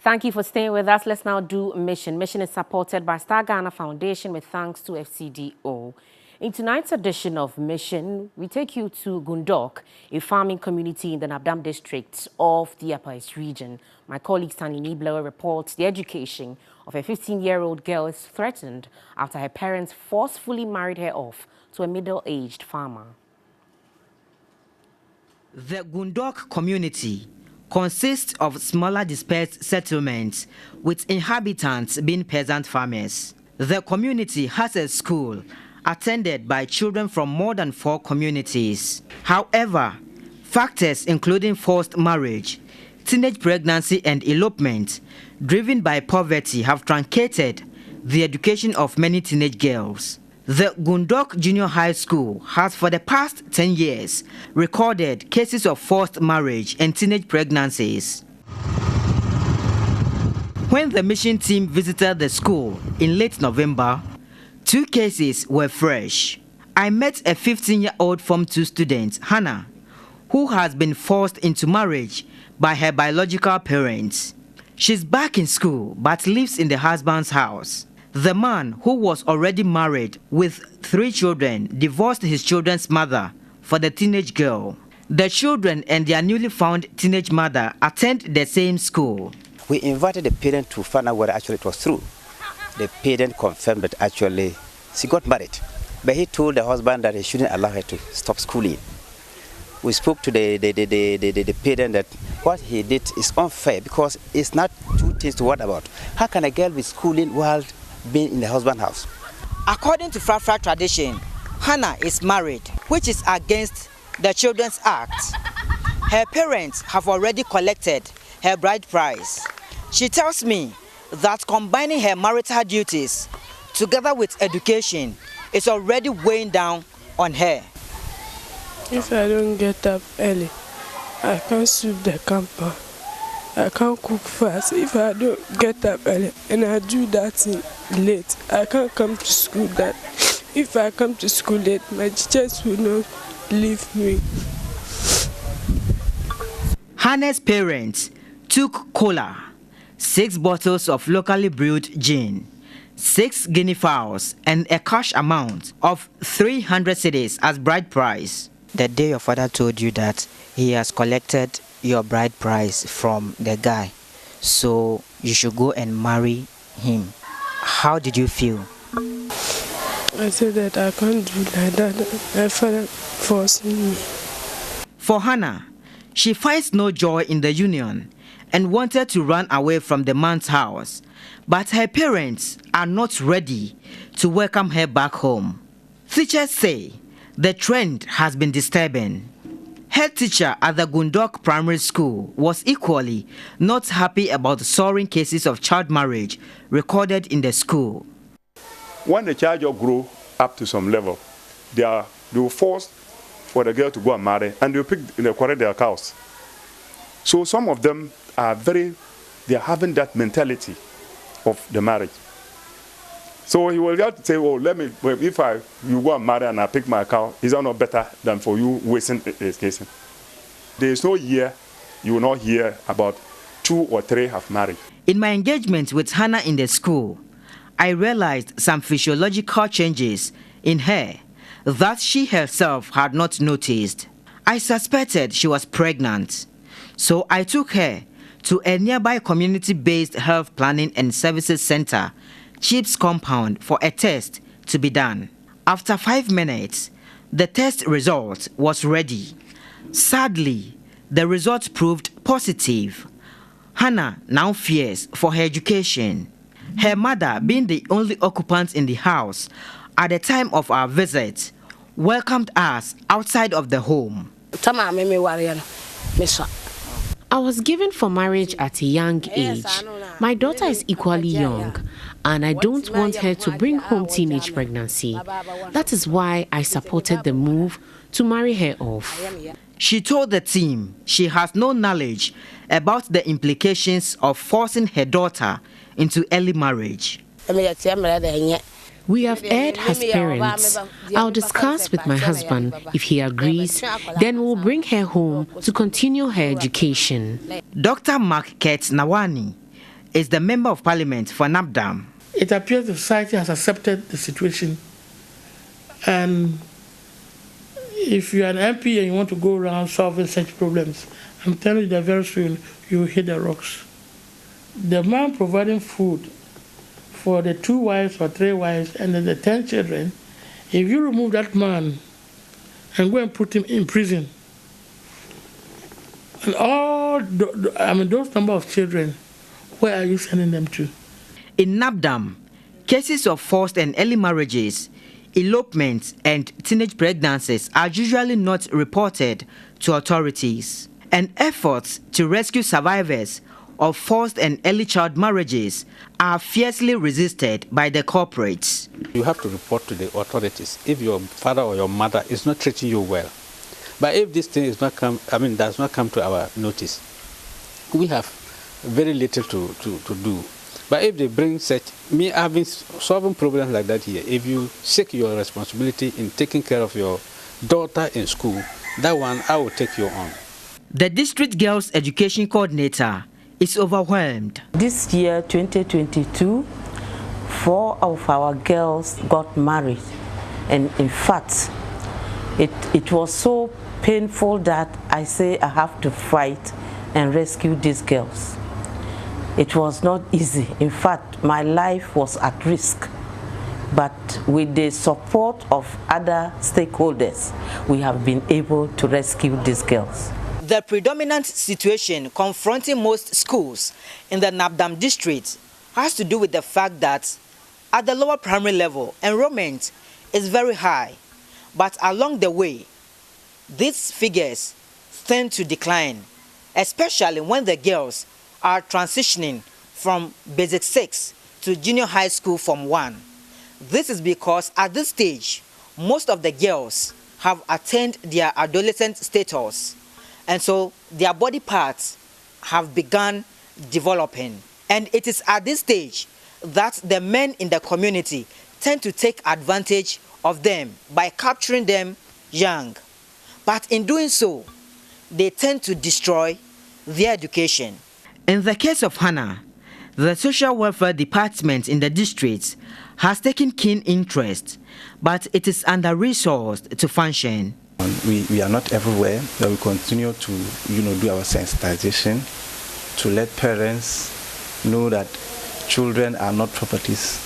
Thank you for staying with us. Let's now do Mission. Mission is supported by Star Ghana Foundation with thanks to FCDO. In tonight's edition of Mission, we take you to Gundok, a farming community in the Nabdam district of the Upper East region. My colleague Stanley Nibler reports the education of a 15-year-old girl is threatened after her parents forcefully married her off to a middle-aged farmer. The Gundok community consists of smaller dispersed settlements with inhabitants being peasant farmers. The community has a school attended by children from more than 4 communities. However, factors including forced marriage, teenage pregnancy and elopement driven by poverty have truncated the education of many teenage girls. The Gundok Junior High School has for the past 10 years recorded cases of forced marriage and teenage pregnancies. When the mission team visited the school in late November, 2 cases were fresh. I met a 15-year-old Form 2 student, Hannah, who has been forced into marriage by her biological parents. She's back in school but lives in the husband's house. The man, who was already married with 3 children, divorced his children's mother for the teenage girl. The children and their newly found teenage mother attend the same school. We invited the parent to find out whether actually it was true. The parent confirmed that actually she got married, but he told the husband that he shouldn't allow her to stop schooling. We spoke to the parent that what he did is unfair because it's not 2 things to worry about. How can a girl be schooling while being in the husband's house? According to Frafra tradition, Hannah is married, which is against the Children's Act. Her parents have already collected her bride price. She tells me that combining her marital duties together with education is already weighing down on her. If I don't get up early, I can't sweep the compound. I can't cook fast. If I don't get up early and I do that thing late, I can't come to school. That if I come to school late, my teachers will not leave me. Hannah's parents took cola, 6 bottles of locally brewed gin, 6 guinea fowls, and a cash amount of 300 cedis as bride price. The day your father told you that he has collected your bride price from the guy, so you should go and marry him, how did you feel? I said that I can't do like that. My father forced me. For Hannah, she finds no joy in the union and wanted to run away from the man's house, but her parents are not ready to welcome her back home. Teachers say the trend has been disturbing. Head teacher at the Gundok Primary School was equally not happy about the soaring cases of child marriage recorded in the school. When the child grow up to some level, they will force for the girl to go and marry, and they'll correct their cows. So some of them are they're having that mentality of the marriage. So he will have to say, oh, if you go and marry and I pick my cow, is that not better than for you wasting education? There is no year you will not hear about 2 or 3 have married. In my engagement with Hannah in the school, I realized some physiological changes in her that she herself had not noticed. I suspected she was pregnant, so I took her to a nearby community-based health planning and services center, Chips compound, for a test to be done. After 5 minutes, the test result was ready. Sadly, the result proved positive. Hannah now fears for her education. Her mother, being the only occupant in the house at the time of our visit, welcomed us outside of the home. I was given for marriage at a young age. My daughter is equally young, and I don't want her to bring home teenage pregnancy. That is why I supported the move to marry her off. She told the team she has no knowledge about the implications of forcing her daughter into early marriage. We have aired her parents. I'll discuss with my husband. If he agrees, then we'll bring her home to continue her education. Dr. Mark Kurt Nawani, is the Member of Parliament for Nabdam. It appears the society has accepted the situation, and if you are an MP and you want to go around solving such problems, I'm telling you that very soon you will hit the rocks. The man providing food for the 2 wives or 3 wives and then the 10 children, if you remove that man and go and put him in prison, and those number of children, where are you sending them to? In Nabdam, cases of forced and early marriages, elopements, and teenage pregnancies are usually not reported to authorities, and efforts to rescue survivors of forced and early child marriages are fiercely resisted by the corporates. You have to report to the authorities if your father or your mother is not treating you well. But if this thing does not come to our notice, we have very little to do. But if they bring I've been solving problems like that here. If you seek your responsibility in taking care of your daughter in school, that one I will take you on. The district girls education coordinator is overwhelmed. This year, 2022, 4 of our girls got married. And in fact, it was so painful that I say I have to fight and rescue these girls. It was not easy. In fact, my life was at risk. But with the support of other stakeholders, we have been able to rescue these girls. The predominant situation confronting most schools in the Nabdam district has to do with the fact that at the lower primary level, enrollment is very high. But along the way, these figures tend to decline, especially when the girls are transitioning from basic 6 to junior high school Form 1. This is because at this stage, most of the girls have attained their adolescent status, and so their body parts have begun developing. And it is at this stage that the men in the community tend to take advantage of them by capturing them young. But in doing so, they tend to destroy their education. In the case of Hannah, the Social Welfare Department in the district has taken keen interest, but it is under-resourced to function. We are not everywhere, but we continue to do our sensitization to let parents know that children are not properties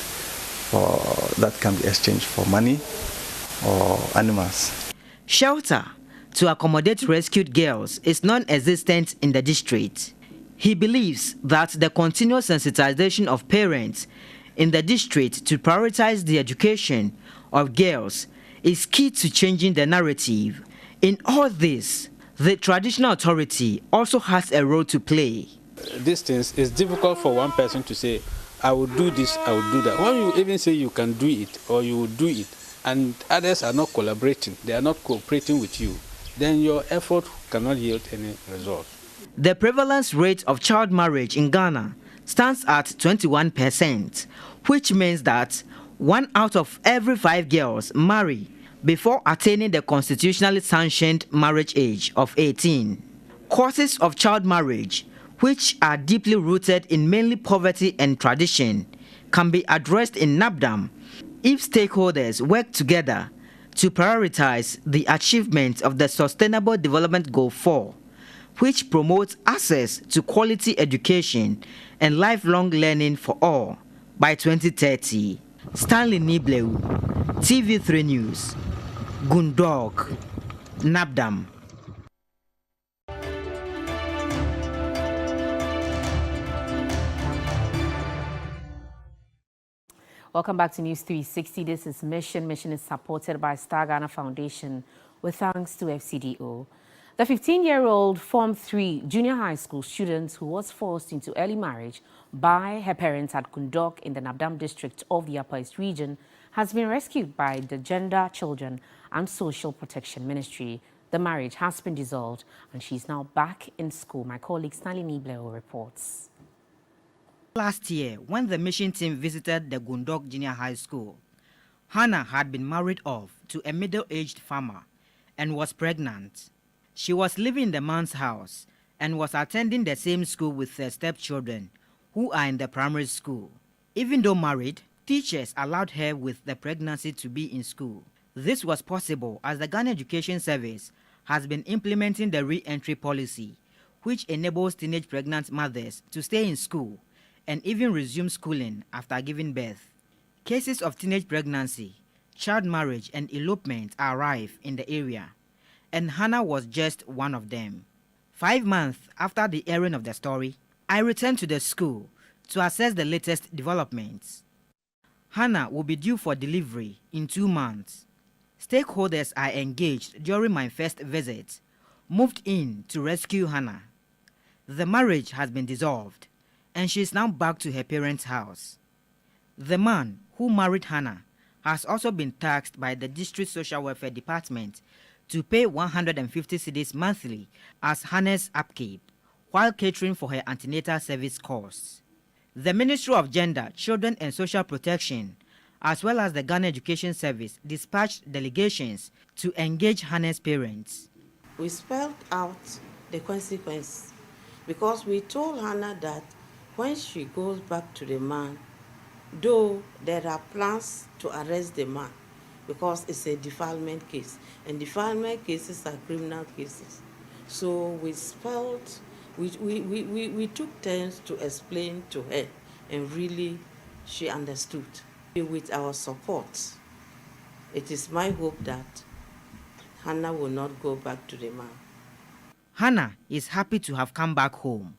that can be exchanged for money or animals. Shelter to accommodate rescued girls is non-existent in the district. He believes that the continuous sensitization of parents in the district to prioritize the education of girls is key to changing the narrative. In all this, the traditional authority also has a role to play. These things, it's difficult for one person to say, I will do this, I will do that. When you even say you can do it or you will do it, and others are not collaborating, they are not cooperating with you, then your effort cannot yield any result. The prevalence rate of child marriage in Ghana stands at 21%, which means that 1 out of every 5 girls marry before attaining the constitutionally sanctioned marriage age of 18. Causes of child marriage, which are deeply rooted in mainly poverty and tradition, can be addressed in Nabdam if stakeholders work together to prioritize the achievement of the Sustainable Development Goal 4, which promotes access to quality education and lifelong learning for all by 2030. Stanley Nibleu, TV3 News, Gundog, Nabdam. Welcome back to News 360. This is Mission. Mission is supported by Star Ghana Foundation with thanks to FCDO. The 15-year-old Form 3 junior high school student who was forced into early marriage by her parents at Gundok in the Nabdam district of the Upper East region has been rescued by the Gender, Children and Social Protection Ministry. The marriage has been dissolved and she's now back in school. My colleague Stanley Nibleo reports. Last year, when the mission team visited the Gundok Junior High School, Hannah had been married off to a middle-aged farmer and was pregnant. She was living in the man's house and was attending the same school with her stepchildren who are in the primary school. Even though married, teachers allowed her with the pregnancy to be in school. This was possible as the Ghana Education Service has been implementing the re-entry policy, which enables teenage pregnant mothers to stay in school and even resume schooling after giving birth. Cases of teenage pregnancy, child marriage and elopement are rife in the area, and Hannah was just one of them. 5 months after the airing of the story, I returned to the school to assess the latest developments. Hannah will be due for delivery in 2 months. Stakeholders I engaged during my first visit moved in to rescue Hannah. The marriage has been dissolved, and she is now back to her parents' house. The man who married Hannah has also been tasked by the District Social Welfare Department to pay 150 cedis monthly as Hannah's upkeep, while catering for her antenatal service costs. The Ministry of Gender, Children and Social Protection, as well as the Ghana Education Service, dispatched delegations to engage Hannah's parents. We spelled out the consequence because we told Hannah that when she goes back to the man, though there are plans to arrest the man because it's a defilement case, and defilement cases are criminal cases. So we spelled, we took turns to explain to her, and really she understood. With our support, it is my hope that Hannah will not go back to the man. Hannah is happy to have come back home.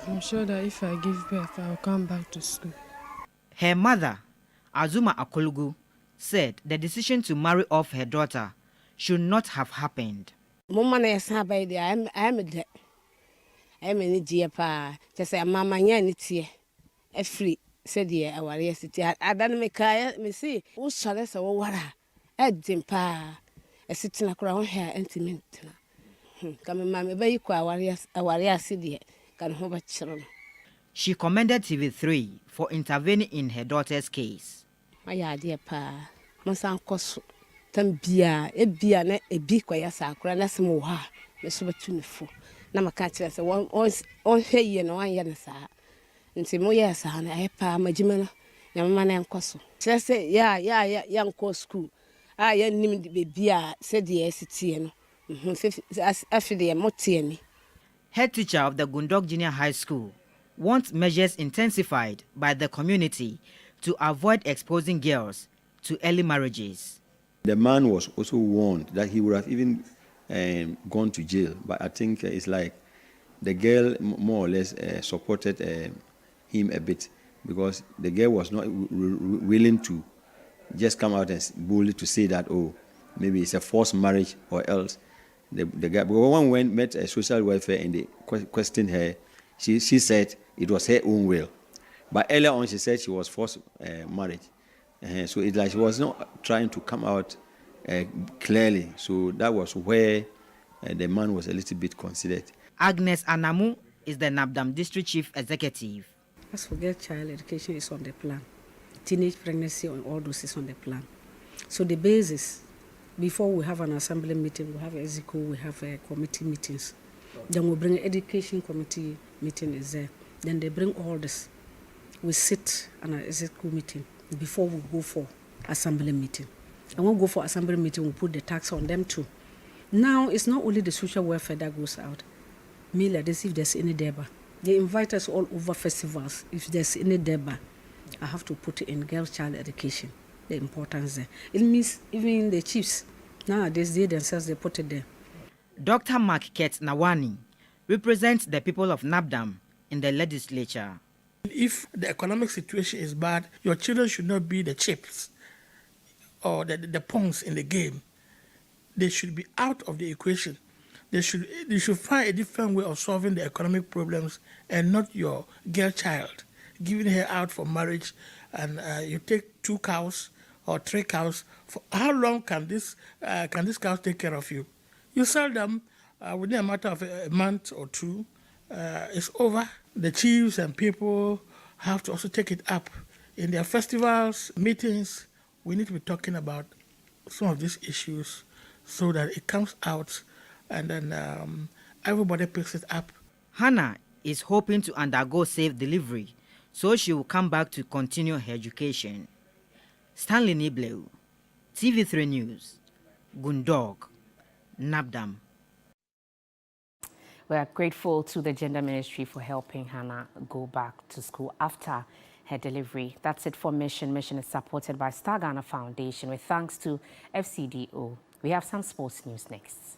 I'm sure that if I give birth, I'll come back to school. Her mother, Azuma Akolugu, said the decision to marry off her daughter should not have happened. Mama na yasa by the I am a dear pa, just say mama yan tie. A free said the our city. I don't make me see who shall us a wara. Edim pa a sitting across her intimate. Come mamma by a warrior city can hold a children. She commended TV3 for intervening in her daughter's case. My dear pa, Monsan Cosu, Tambia, a beer, a big quayasa, granas moha, Miss Watunifo. Nama catcher, one on her year, no 1 year, sir. And say, Moya, son, I pa, my Jimena, young man and Cosu. Just say, young co school. I named the beer, said the SCTN. After the Motiani. Head teacher of the Gundog Junior High School wants measures intensified by the community to avoid exposing girls to early marriages. The man was also warned that he would have even gone to jail, but I think it's like the girl more or less supported him a bit, because the girl was not willing to just come out and boldly to say that, oh, maybe it's a forced marriage, or else the guy. But when we met a social welfare and they questioned her, she said it was her own will. But earlier on, she said she was forced marriage. So it's like she was not trying to come out clearly. So that was where the man was a little bit considered. Agnes Anamu is the NABDAM District Chief Executive. As for girl child education is on the plan. Teenage pregnancy and all those is on the plan. So the basis, before we have an assembly meeting, we have EZICO, we have committee meetings. Then we bring an education committee meeting is there. Then they bring all this. We sit on an EZICO meeting before we go for assembly meeting. And when we go for assembly meeting, we put the tax on them too. Now, it's not only the social welfare that goes out. Me, like this, if there's any deba. They invite us all over festivals. If there's any deba, I have to put it in girl child education, the importance there. It means even the chiefs, nowadays, they themselves, they put it there. Dr. Mark Ket Nawani represents the people of NABDAM in the legislature. If the economic situation is bad, your children should not be the chips or the pawns in the game. They should be out of the equation. They should find a different way of solving the economic problems, and not your girl child, giving her out for marriage, and you take 2 cows or 3 cows. For how long can these cows take care of you? You sell them within a matter of a month or 2. It's over. The chiefs and people have to also take it up in their festivals, meetings. We need to be talking about some of these issues so that it comes out and then everybody picks it up. Hannah is hoping to undergo safe delivery so she will come back to continue her education. Stanley Nibleu, TV3 News, Gundog, Nabdam. We are grateful to the Gender Ministry for helping Hannah go back to school after her delivery. That's it for Mission. Mission is supported by Star Ghana Foundation with thanks to FCDO. We have some sports news next.